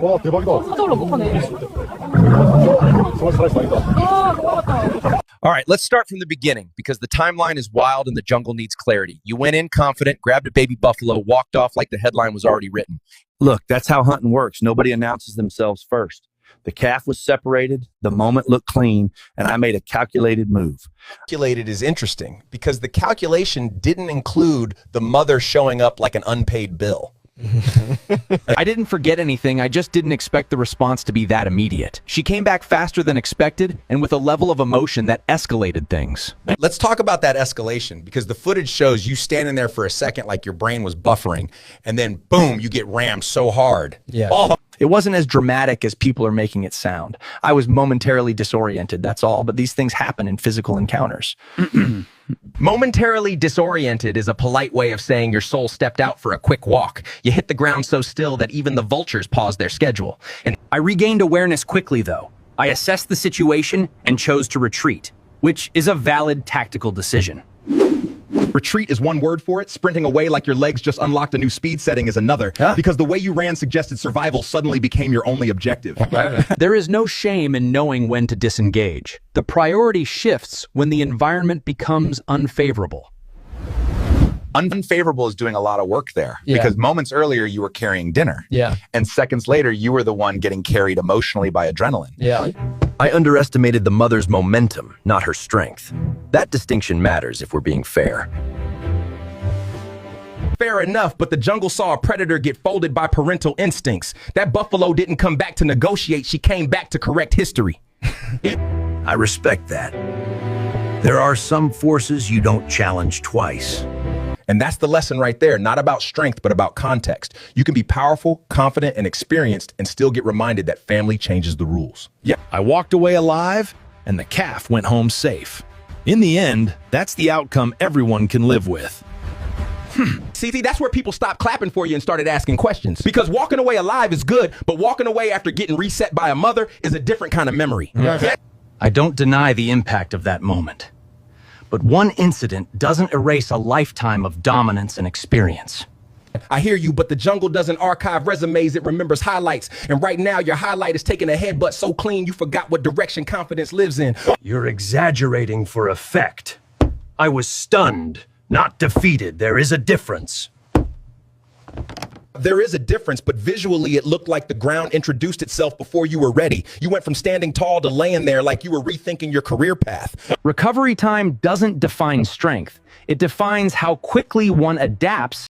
와, 대박이다. 사자올라 못하네. 정말 살아있어, 아니다. 아, 고마웠다. All right, let's start from the beginning because the timeline is wild and the jungle needs clarity. You went in confident, grabbed a baby buffalo, walked off like the headline was already written. Look, that's how hunting works. Nobody announces themselves first. The calf was separated, the moment looked clean, and I made a calculated move. Calculated is interesting because the calculation didn't include the mother showing up like an unpaid bill. I didn't forget anything, I just didn't expect the response to be that immediate. She came back faster than expected and with a level of emotion that escalated things. Let's talk about that escalation because the footage shows you standing there for a second like your brain was buffering and then boom, you get rammed so hard. Yeah. Oh. It wasn't as dramatic as people are making it sound. I was momentarily disoriented, that's all, but these things happen in physical encounters. Momentarily disoriented is a polite way of saying your soul stepped out for a quick walk. You hit the ground so still that even the vultures paused their schedule. And I regained awareness quickly, though. I assessed the situation and chose to retreat, which is a valid tactical decision. Retreat is one word for it. Sprinting away like your legs just unlocked a new speed setting is another. Because the way you ran suggested survival suddenly became your only objective. There is no shame in knowing when to disengage. The priority shifts when the environment becomes unfavorable. Unfavorable is doing a lot of work there because moments earlier you were carrying dinner. And seconds later you were the one getting carried emotionally by adrenaline. I underestimated the mother's momentum, not her strength. That distinction matters if we're being fair. fair enough, but the jungle saw a predator get folded by parental instincts. That buffalo didn't come back to negotiate, she came back to correct history. I respect that. There are some forces you don't challenge twice. And that's the lesson right there. Not about strength, but about context. You can be powerful, confident, and experienced and still get reminded that family changes the rules. Yeah, I walked away alive and the calf went home safe. In the end, that's the outcome everyone can live with. See, that's where people stopped clapping for you and started asking questions. Because walking away alive is good, but walking away after getting reset by a mother is a different kind of memory. I don't deny the impact of that moment. But one incident doesn't erase a lifetime of dominance and experience. I hear you, but the jungle doesn't archive resumes, it remembers highlights. And right now, your highlight is taking a headbutt so clean you forgot what direction confidence lives in. You're exaggerating for effect. I was stunned, not defeated. There is a difference. There is a difference, but visually it looked like the ground introduced itself before you were ready. You went from standing tall to laying there like you were rethinking your career path. Recovery time doesn't define strength. It defines how quickly one adapts